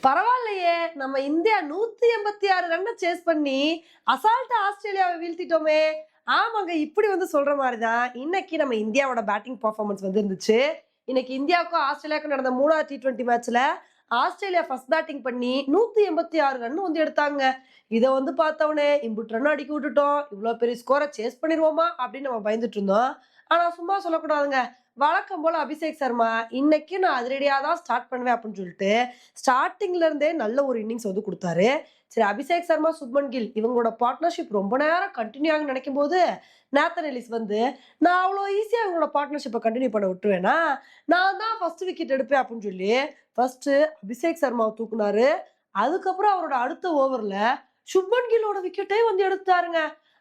பரவாயில்லையே! நம்ம India 186 ரன்ன chase பண்ணி, அசால்ட்டா ஆஸ்திரேலியாவ வீழ்த்திட்டோமே! ஆமாங்க. இப்படி சொல்ற மாரி தான். இன்னைக்கு நம்ம இந்தியாவோட பேட்டிங் பெர்ஃபார்மன்ஸ் இருந்துச்சு. இன்னைக்கு இந்தியாவுக்கும், ஆஸ்திரேலியாவுக்கும் நடந்த 3வது T20 மேட்ச்ல ஆஸ்திரேலியா ஃபர்ஸ்ட் பேட்டிங் பண்ணி 186 ரன் எடுத்தாங்க. இத பார்த்தவுனே, இம்புட்டு ரன் அடிக்க விட்டுட்டோம். இவ்ளோ பெரிய ஸ்கோர சேஸ் பண்ணிருவோமா? அப்படின்னு நம்ம பயந்துட்டு இருந்தோம். ஆனா சும்மா சொல்லக்கூடாதுங்க. வழக்கம் போல அபிஷேக் சர்மா, இன்னைக்கு நான் அதிரடியா தான் ஸ்டார்ட் பண்ணுவேன் அப்படின்னு சொல்லிட்டு ஸ்டார்ட்டிங்ல இருந்தே நல்ல ஒரு இன்னிங்ஸ் குடுத்தாரு. சரி அபிஷேக் சர்மா, சுப்மன் கில் இவங்களோட பார்ட்னர்ஷிப் ரொம்ப நேரம் கன்டின்யூ ஆகும்னு நினைக்கும்போது, நேத்தன் எல்லிஸ் நான் அவ்ளோ ஈஸியா இவங்களோட பார்ட்னர்ஷிப்ப கன்டின்யூ பண்ண விட்டுருவேனா? நான் தான் ஃபர்ஸ்ட் விக்கெட் எடுப்பேன் அப்படின்னு சொல்லி, ஃபர்ஸ்ட் அபிஷேக் சர்மாவ தூக்குனாரு. அதுக்கப்புறம் அவரோட அடுத்த ஓவர்ல சுப்மன் கில்லோட விக்கெட்டே எடுத்தாருங்க.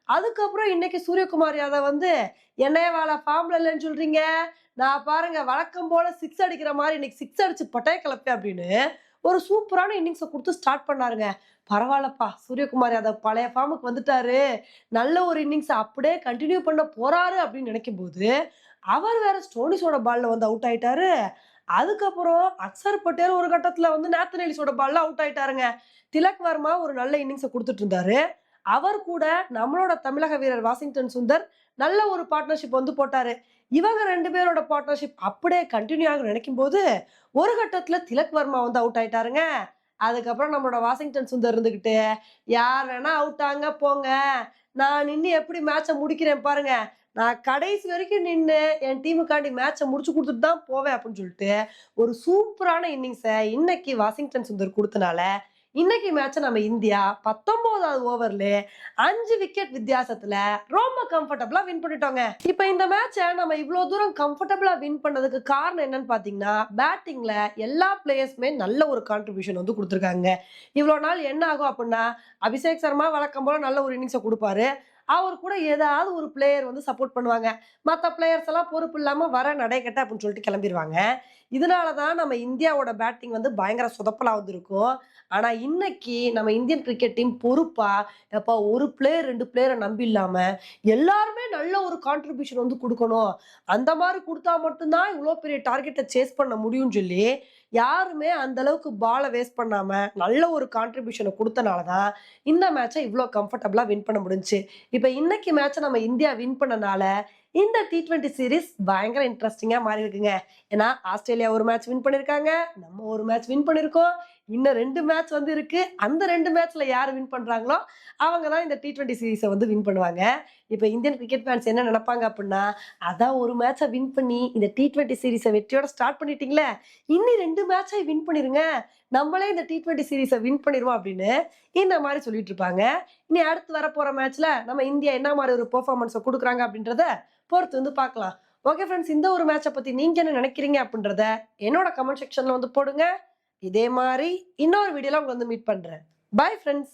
அதுக்கப்புறம் இன்னைக்கு சூரியகுமார் யாதவ் என்னைய வாழ ஃபார்ம்ல இல்லன்னு சொல்றீங்க? நான் பாருங்க வழக்கம் போல 6 அடிக்கிற மாரி இன்னைக்கு 6 அடிச்சு பட்டைய கிளப்பேன் அப்படின்னு ஒரு சூப்பரான இன்னிங்ஸ குடுத்து ஸ்டார்ட் பண்ணாருங்க. பரவால்லப்பா! சூரியகுமார் யாதவ் பழைய ஃபார்முக்கு வந்துட்டாரு. நல்ல ஒரு இன்னிங்ஸ அப்படியே கன்டின்யூ பண்ண போறாரு அப்படின்னு நினைக்கும்போது, அவர் வேற ஸ்டோனிஸோட பால்ல அவுட் ஆயிட்டாரு. அதுக்கப்புறம் அக்சர் பட்டேல் ஒரு கட்டத்துல நேத்தன் எல்லிஸோட பால்ல அவுட் ஆயிட்டாருங்க. திலக் வர்மா ஒரு நல்ல இன்னிங்ஸ குடுத்துட்டு இருந்தாரு. அவர் கூட நம்மளோட தமிழக வீரர் வாஷிங்டன் சுந்தர் நல்ல ஒரு பார்ட்னர்ஷிப் போட்டாரு. இவங்க 2 பேரோட பார்ட்னர்ஷிப் அப்படியே கன்டின்யூ ஆகும்னு நினைக்கும்போது, ஒரு கட்டத்துல திலக் வர்மா அவுட் ஆயிட்டாருங்க. அதுக்கப்புறம் நம்மளோட வாஷிங்டன் சுந்தர் இருந்துகிட்டு, யார் வேணா அவுட் ஆங்க போங்க. நான் நின்னு எப்படி மேட்ச முடிக்கிறேன் பாருங்க. நான் கடைசி வரைக்கும் நின்னு என் டீமுக்காண்டி மேட்ச முடிச்சு குடுத்துட்டு தான் போவேன் அப்படின்னு சொல்லிட்டு, ஒரு சூப்பரான இன்னிங்ஸ இன்னைக்கு வாஷிங்டன் சுந்தர் குடுத்தனால, இன்னைக்கு மேட்ச நம்ம இந்தியா 19வது ஓவர்லயே 5 விக்கெட் வித்தியாசத்துல ரொம்ப கம்ஃபர்டபுளா வின் பண்ணிட்டோங்க. இப்ப இந்த மேட்ச நம்ம இவ்ளோ தூரம் கம்ஃபர்டபுளா வின் பண்ணதுக்கு காரணம் என்னன்னு பாத்தீங்கன்னா, பேட்டிங்ல எல்லா பிளேயர்ஸுமே நல்ல ஒரு கான்ட்ரிபியூஷன் குடுத்திருக்காங்க. இவ்ளோ நாள் என்ன ஆகும் அப்டின்னா, அபிஷேக் சர்மா வழக்கம் போல நல்ல ஒரு இன்னிங்ஸ குடுப்பாரு. அவர் கூட ஏதாவது ஒரு பிளேயர் சப்போர்ட் பண்ணுவாங்க. மத்த பிளேயர்ஸ் எல்லாம் பொறுப்பு இல்லாம வர நடைகட்ட அப்படின்னு சொல்லிட்டு கிளம்பிருவாங்க. இதனால தான் நம்ம இந்தியாவோட பேட்டிங் பயங்கர சொதப்பலா இருக்கும். ஆனா இன்னைக்கு நம்ம இந்தியன் கிரிக்கெட் டீம் பொறுப்பா, எப்பா ஒரு பிளேயர் 2 பிளேயர நம்பி இல்லாம, எல்லாருமே நல்ல ஒரு கான்ட்ரிபியூஷன் குடுக்கணும். அந்த மாரி குடுத்தா மட்டும் தான் இவ்ளோ பெரிய டார்கெட்ட சேஸ் பண்ண முடியும்னு சொல்லி, யாருமே அந்த அளவுக்கு பால வேஸ்ட் பண்ணாம, நல்ல ஒரு கான்ட்ரிபியூஷன குடுத்தனால தான், இந்த மேட்ச இவ்ளோ கம்ஃபர்டபுளா வின் பண்ண முடிஞ்சுச்சு. இப்ப இன்னைக்கு மேட்ச நம்ம இந்தியா வின் பண்ணனால, இந்த T20 சீரிஸ் பயங்கர இன்ட்ரஸ்டிங்கா மாறி இருக்குங்க. ஏன்னா, ஆஸ்திரேலியா ஒரு மேட்ச் வின் பண்ணியிருக்காங்க. நம்ம ஒரு மேட்ச் வின் பண்ணியிருக்கோம். இன்னும் 2 மேட்ச் இருக்கு. அந்த 2 மேட்ச்ல யார் வின் பண்றாங்களோ, அவங்க தான் இந்த T20 சீரிஸ வின் பண்ணுவாங்க. இப்ப இந்தியன் கிரிக்கெட் ஃபேன்ஸ் என்ன நெனைப்பாங்க அப்டின்னா, அதான் ஒரு மேட்ச வின் பண்ணி இந்த T20 சீரிஸ வெற்றியோட ஸ்டார்ட் பண்ணிட்டீங்களே, இன்னி 2 மேட்சை வின் பண்ணிருங்க. நம்மளே இந்த T20 சீரிஸ வின் பண்ணிருவோம் அப்படின்னு இந்த மாரி சொல்லிட்டு இருப்பாங்க. இனி அடுத்து வரப்போற மேட்ச்ல நம்ம இந்தியா என்ன மாரி ஒரு பெர்ஃபார்மன்ஸ குடுக்குறாங்க அப்படின்றத பொறுத்து பார்க்கலாம். ஓகே ஃபிரெண்ட்ஸ், இந்த ஒரு மேட்ச பத்தி நீங்க என்ன நினைக்கிறீங்க அப்படின்றத என்னோட கமெண்ட் செக்ஷன்ல போடுங்க. இதே மாரி இன்னொரு வீடியோல உங்கள மீட் பண்றேன். Bye friends.